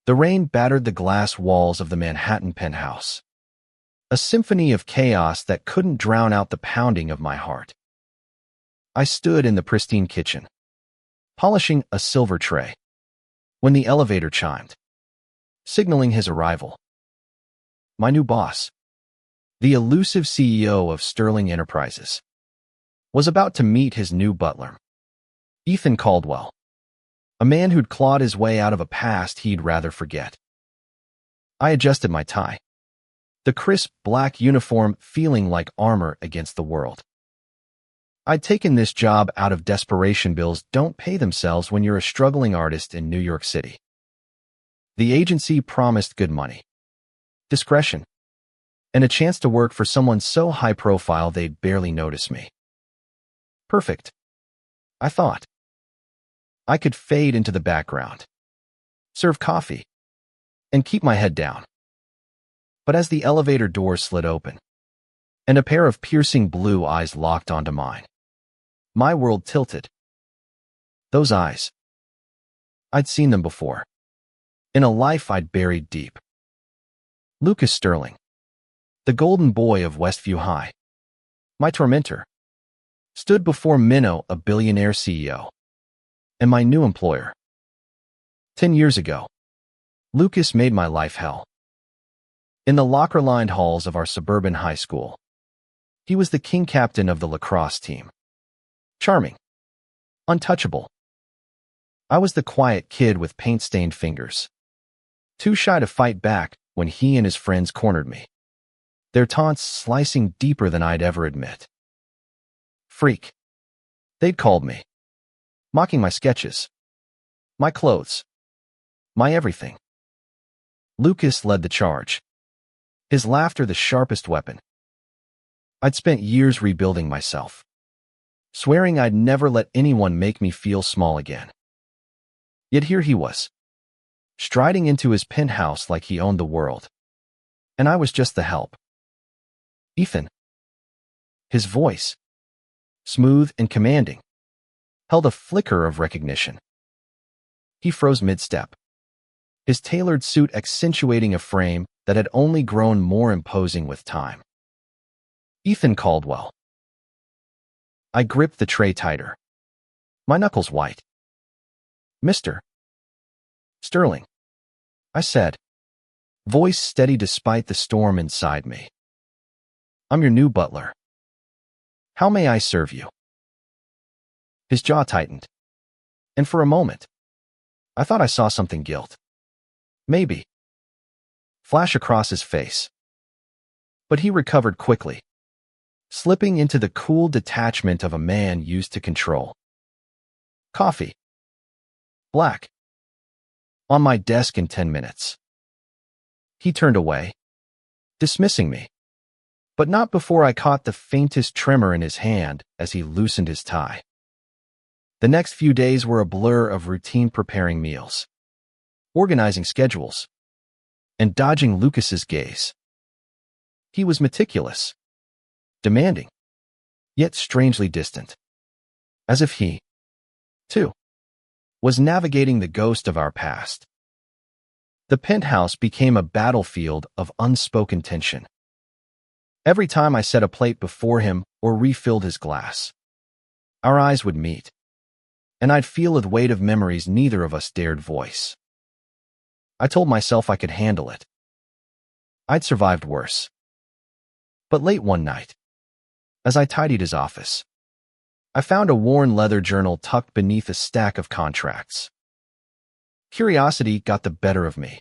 The rain battered the glass walls of the Manhattan penthouse, a symphony of chaos that couldn't drown out the pounding of my heart. I stood in the pristine kitchen, polishing a silver tray, when the elevator chimed, signaling his arrival. My new boss, the elusive CEO of Sterling Enterprises, was about to meet his new butler, Ethan Caldwell, a man who'd clawed his way out of a past he'd rather forget. I adjusted my tie, the crisp black uniform feeling like armor against the world. I'd taken this job out of desperation. Bills don't pay themselves when you're a struggling artist in New York City. The agency promised good money, discretion, and a chance to work for someone so high-profile they'd barely notice me. Perfect, I thought. I could fade into the background, serve coffee, and keep my head down. But as the elevator door slid open, and a pair of piercing blue eyes locked onto mine, my world tilted. Those eyes. I'd seen them before, in a life I'd buried deep. Lucas Sterling, the golden boy of Westview High, my tormentor, stood before Minnow, a billionaire CEO, and my new employer. 10 years ago, Lucas made my life hell. In the locker-lined halls of our suburban high school, he was the king captain of the lacrosse team. Charming, untouchable. I was the quiet kid with paint-stained fingers, too shy to fight back when he and his friends cornered me, their taunts slicing deeper than I'd ever admit. Freak, they'd called me, mocking my sketches, my clothes, my everything. Lucas led the charge, his laughter the sharpest weapon. I'd spent years rebuilding myself, swearing I'd never let anyone make me feel small again. Yet here he was, striding into his penthouse like he owned the world, and I was just the help. Ethan. His voice, smooth and commanding, held a flicker of recognition. He froze mid-step, his tailored suit accentuating a frame that had only grown more imposing with time. Ethan Caldwell. I gripped the tray tighter, my knuckles white. Mr. Sterling, I said, voice steady despite the storm inside me. I'm your new butler. How may I serve you? His jaw tightened, and for a moment, I thought I saw something guilt. Maybe. Flash across his face. But he recovered quickly, slipping into the cool detachment of a man used to control. Coffee. Black. On my desk in 10 minutes. He turned away, dismissing me, but not before I caught the faintest tremor in his hand as he loosened his tie. The next few days were a blur of routine preparing meals, organizing schedules, and dodging Lucas's gaze. He was meticulous, demanding, yet strangely distant, as if he, too, was navigating the ghost of our past. The penthouse became a battlefield of unspoken tension. Every time I set a plate before him or refilled his glass, our eyes would meet, and I'd feel the weight of memories neither of us dared voice. I told myself I could handle it. I'd survived worse. But late one night, as I tidied his office, I found a worn leather journal tucked beneath a stack of contracts. Curiosity got the better of me.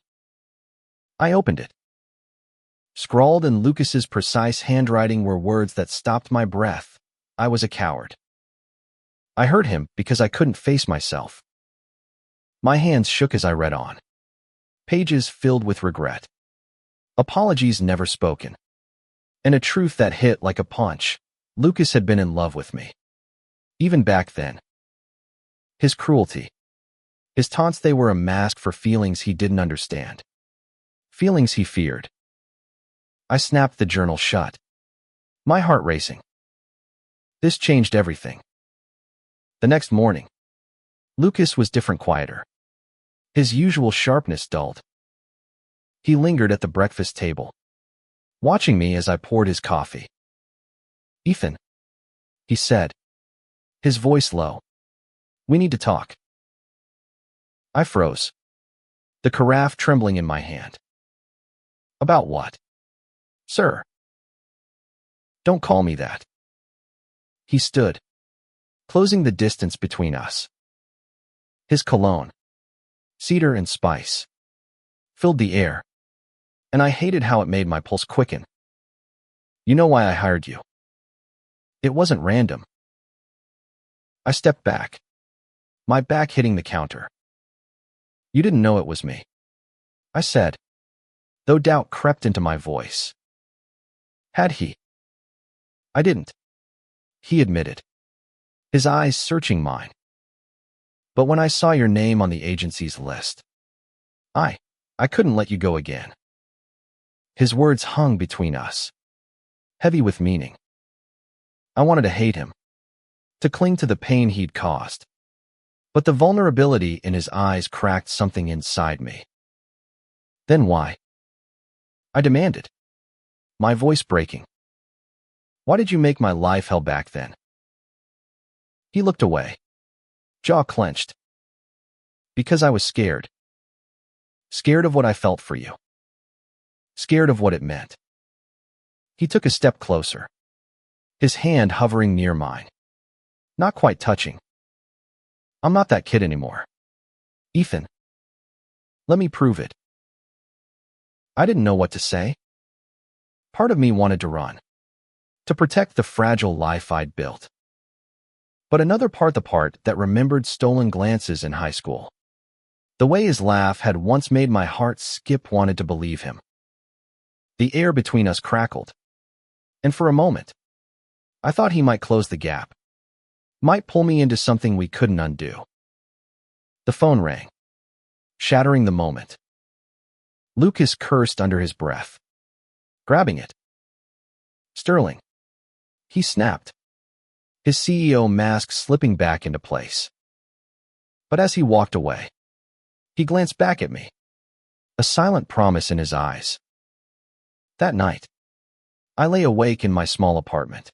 I opened it. Scrawled in Lucas's precise handwriting were words that stopped my breath. I was a coward. I hurt him because I couldn't face myself. My hands shook as I read on. Pages filled with regret. Apologies never spoken. And a truth that hit like a punch. Lucas had been in love with me. Even back then. His cruelty, his taunts, they were a mask for feelings he didn't understand. Feelings he feared. I snapped the journal shut, my heart racing. This changed everything. The next morning, Lucas was different, quieter. His usual sharpness dulled, He lingered at the breakfast table, watching me as I poured his coffee. "Ethan," he said, his voice low. "We need to talk." I froze, the carafe trembling in my hand. "About what?" "Sir." "Don't call me that." He stood, closing the distance between us. His cologne, cedar and spice, filled the air, and I hated how it made my pulse quicken. "You know why I hired you." "It wasn't random." I stepped back, my back hitting the counter. "You didn't know it was me," I said, though doubt crept into my voice. Had he? "I didn't," he admitted, his eyes searching mine. "But when I saw your name on the agency's list, I couldn't let you go again." His words hung between us, heavy with meaning. I wanted to hate him, to cling to the pain he'd caused. But the vulnerability in his eyes cracked something inside me. "Then why?" I demanded, my voice breaking. "Why did you make my life hell back then?" He looked away, jaw clenched. "Because I was scared. Scared of what I felt for you. Scared of what it meant." He took a step closer, his hand hovering near mine, not quite touching. "I'm not that kid anymore, Ethan. Let me prove it." I didn't know what to say. Part of me wanted to run, to protect the fragile life I'd built. But another part, the part that remembered stolen glances in high school, the way his laugh had once made my heart skip, wanted to believe him. The air between us crackled, and for a moment, I thought he might close the gap, might pull me into something we couldn't undo. The phone rang, shattering the moment. Lucas cursed under his breath, grabbing it. "Sterling," he snapped, his CEO mask slipping back into place. But as he walked away, he glanced back at me, a silent promise in his eyes. That night, I lay awake in my small apartment,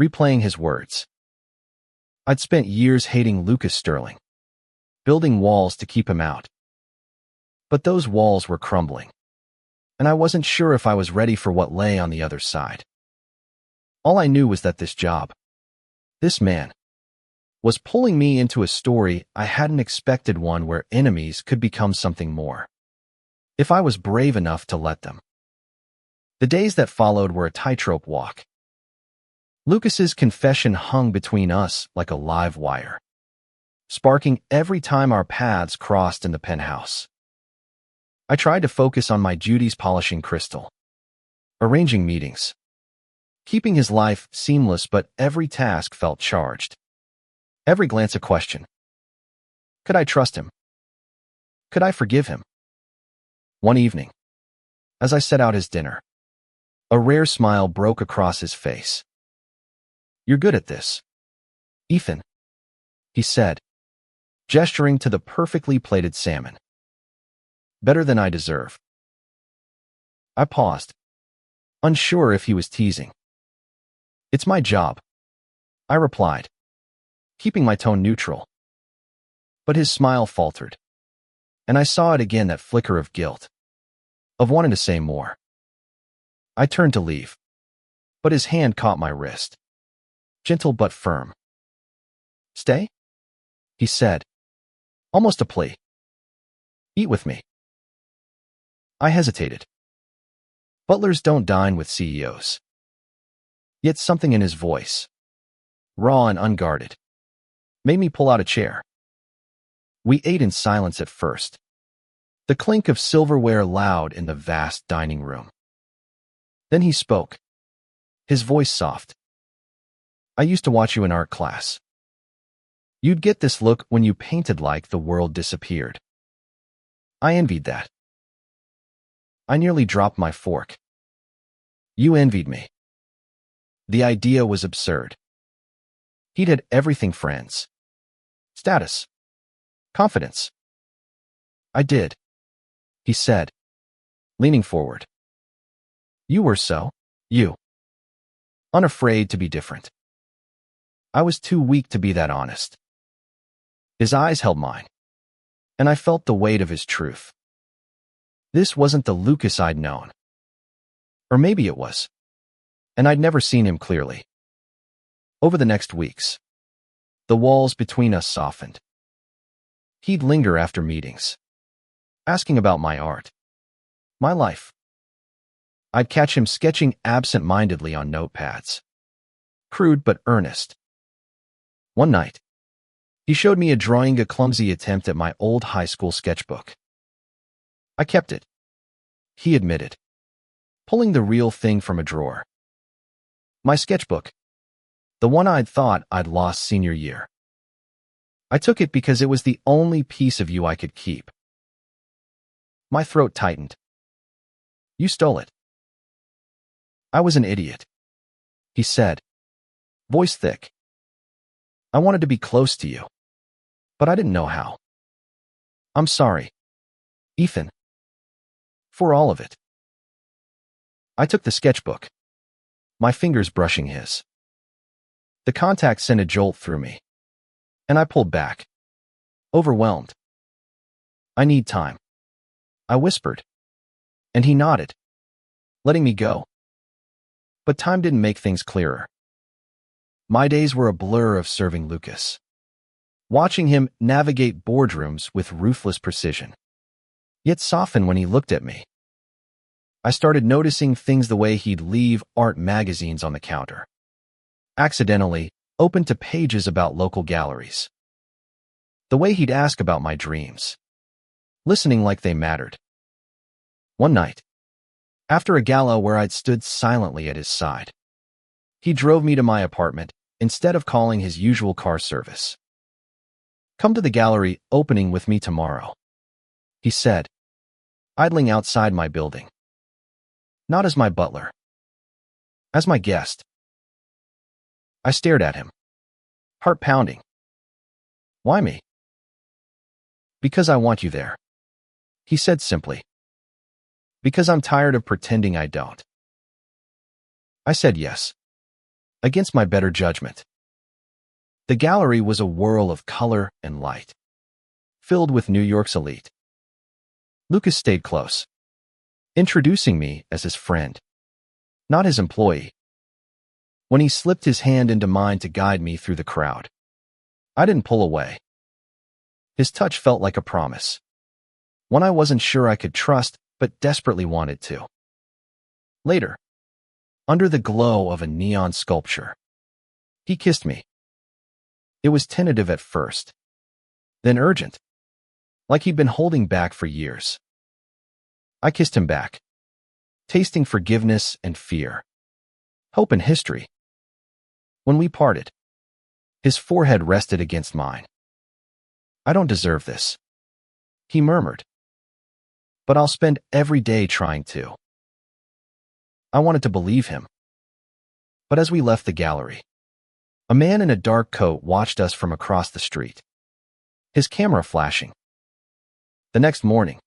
replaying his words. I'd spent years hating Lucas Sterling, building walls to keep him out. But those walls were crumbling, and I wasn't sure if I was ready for what lay on the other side. All I knew was that this job, this man, was pulling me into a story I hadn't expected, one where enemies could become something more, if I was brave enough to let them. The days that followed were a tightrope walk. Lucas's confession hung between us like a live wire, sparking every time our paths crossed in the penthouse. I tried to focus on my duties, polishing crystal, arranging meetings, keeping his life seamless, but every task felt charged. Every glance a question. Could I trust him? Could I forgive him? One evening, as I set out his dinner, a rare smile broke across his face. "You're good at this, Ethan," he said, gesturing to the perfectly plated salmon. "Better than I deserve." I paused, unsure if he was teasing. "It's my job," I replied, keeping my tone neutral. But his smile faltered, and I saw it again, that flicker of guilt, of wanting to say more. I turned to leave, but his hand caught my wrist, gentle but firm. "Stay?" he said, almost a plea. "Eat with me." I hesitated. Butlers don't dine with CEOs. Yet something in his voice, raw and unguarded, made me pull out a chair. We ate in silence at first, the clink of silverware loud in the vast dining room. Then he spoke, his voice soft. "I used to watch you in art class. You'd get this look when you painted like the world disappeared. I envied that." I nearly dropped my fork. "You envied me." The idea was absurd. He'd had everything: friends, status, confidence. "I did," he said, leaning forward. You were so, you. Unafraid to be different. I was too weak to be that honest. His eyes held mine, and I felt the weight of his truth. This wasn't the Lucas I'd known. Or maybe it was, and I'd never seen him clearly. Over the next weeks, the walls between us softened. He'd linger after meetings, asking about my art, my life. I'd catch him sketching absent-mindedly on notepads, crude but earnest. One night, he showed me a clumsy attempt at my old high school sketchbook. I kept it, he admitted, pulling the real thing from a drawer. My sketchbook, the one I'd thought I'd lost senior year. I took it because it was the only piece of you I could keep. My throat tightened. You stole it. I was an idiot, he said, voice thick. I wanted to be close to you, but I didn't know how. I'm sorry, Ethan, for all of it. I took the sketchbook, my fingers brushing his. The contact sent a jolt through me, and I pulled back, overwhelmed. I need time, I whispered, and he nodded, letting me go. But time didn't make things clearer. My days were a blur of serving Lucas, watching him navigate boardrooms with ruthless precision, yet soften when he looked at me. I started noticing things the way he'd leave art magazines on the counter, accidentally open to pages about local galleries. The way he'd ask about my dreams, listening like they mattered. One night, after a gala where I'd stood silently at his side, he drove me to my apartment instead of calling his usual car service. Come to the gallery opening with me tomorrow, he said, idling outside my building. Not as my butler, as my guest. I stared at him, heart pounding. Why me? Because I want you there, he said simply. Because I'm tired of pretending I don't. I said yes, against my better judgment. The gallery was a whirl of color and light, filled with New York's elite. Lucas stayed close, introducing me as his friend, not his employee. When he slipped his hand into mine to guide me through the crowd, I didn't pull away. His touch felt like a promise, one I wasn't sure I could trust but desperately wanted to. Later, under the glow of a neon sculpture, he kissed me. It was tentative at first, then urgent, like he'd been holding back for years. I kissed him back, tasting forgiveness and fear, hope and history. When we parted, his forehead rested against mine. I don't deserve this, he murmured, but I'll spend every day trying to. I wanted to believe him. But as we left the gallery, a man in a dark coat watched us from across the street, his camera flashing. The next morning,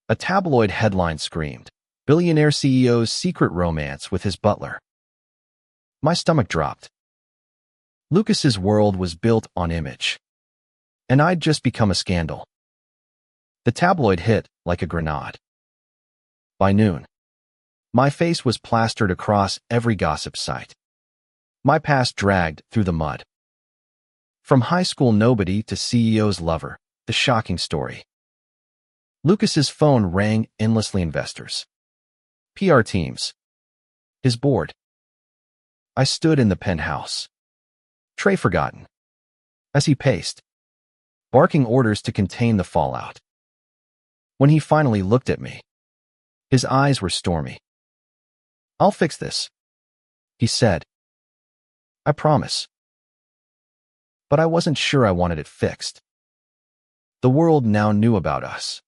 a tabloid headline screamed, "Billionaire CEO's secret romance with his butler." My stomach dropped. Lucas's world was built on image, and I'd just become a scandal. The tabloid hit like a grenade. By noon, my face was plastered across every gossip site. My past dragged through the mud. From high school nobody to CEO's lover, the shocking story. Lucas's phone rang endlessly. Investors, PR teams, his board. I stood in the penthouse, tray forgotten, as he paced, barking orders to contain the fallout. When he finally looked at me, his eyes were stormy. "I'll fix this," he said. "I promise." But I wasn't sure I wanted it fixed. The world now knew about us,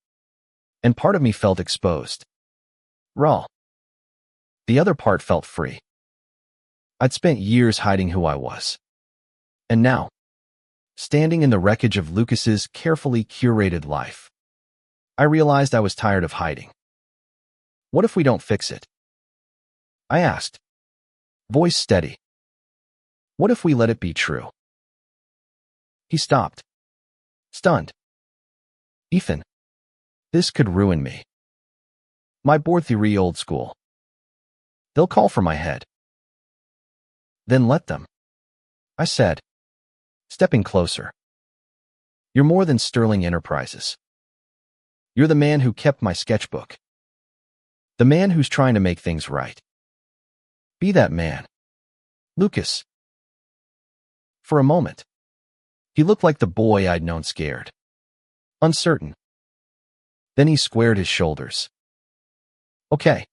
and part of me felt exposed, raw. The other part felt free. I'd spent years hiding who I was, and now, standing in the wreckage of Lucas's carefully curated life, I realized I was tired of hiding. What if we don't fix it? I asked, voice steady. What if we let it be true? He stopped, stunned. Ethan, this could ruin me. My board theory old school. They'll call for my head. Then let them, I said, stepping closer. You're more than sterling enterprises. You're the man who kept my sketchbook. The man who's trying to make things right. Be that man. Lucas. For a moment, he looked like the boy I'd known scared. Uncertain. Then he squared his shoulders. Okay,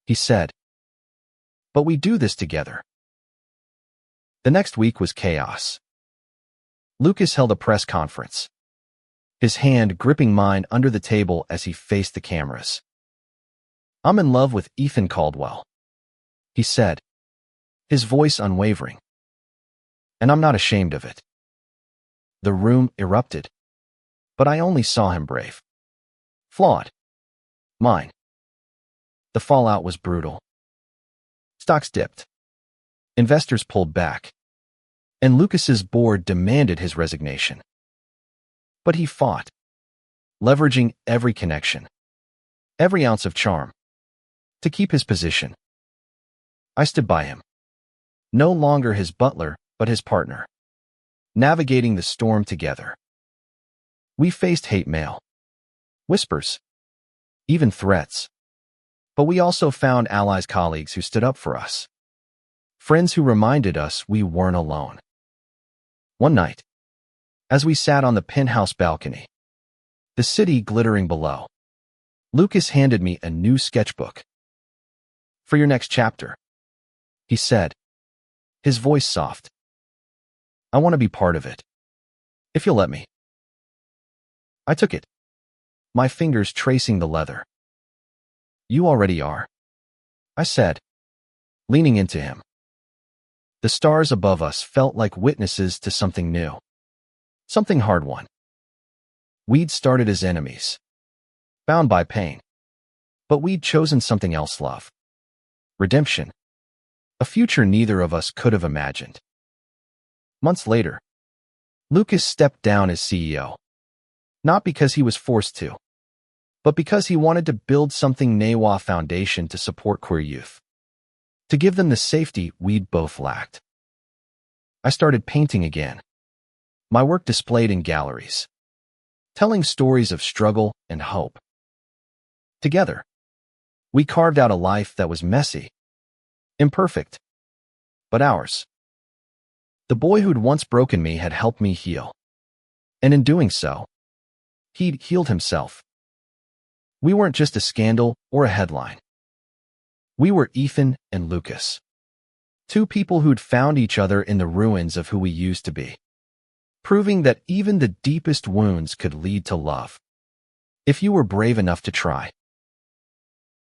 he said. But we do this together. The next week was chaos. Lucas held a press conference, his hand gripping mine under the table as he faced the cameras. I'm in love with Ethan Caldwell, he said, his voice unwavering. And I'm not ashamed of it. The room erupted, but I only saw him brave. Flawed. Mine. The fallout was brutal. Stocks dipped. Investors pulled back. And Lucas's board demanded his resignation. But he fought, leveraging every connection, every ounce of charm, to keep his position. I stood by him. No longer his butler, but his partner. Navigating the storm together. We faced hate mail, whispers, even threats. But we also found allies, colleagues who stood up for us. Friends who reminded us we weren't alone. One night, as we sat on the penthouse balcony, the city glittering below, Lucas handed me a new sketchbook. For your next chapter, he said, his voice soft. I want to be part of it, if you'll let me. I took it, my fingers tracing the leather. You already are, I said, leaning into him. The stars above us felt like witnesses to something new, something hard-won. We'd started as enemies, bound by pain, but we'd chosen something else, love. Redemption. A future neither of us could have imagined. Months later, Lucas stepped down as CEO, not because he was forced to, but because he wanted to build something Newa Foundation to support queer youth, to give them the safety we'd both lacked. I started painting again, my work displayed in galleries, telling stories of struggle and hope. Together, we carved out a life that was messy, imperfect, but ours. The boy who'd once broken me had helped me heal, and in doing so, he'd healed himself. We weren't just a scandal or a headline. We were Ethan and Lucas, two people who'd found each other in the ruins of who we used to be, proving that even the deepest wounds could lead to love, if you were brave enough to try.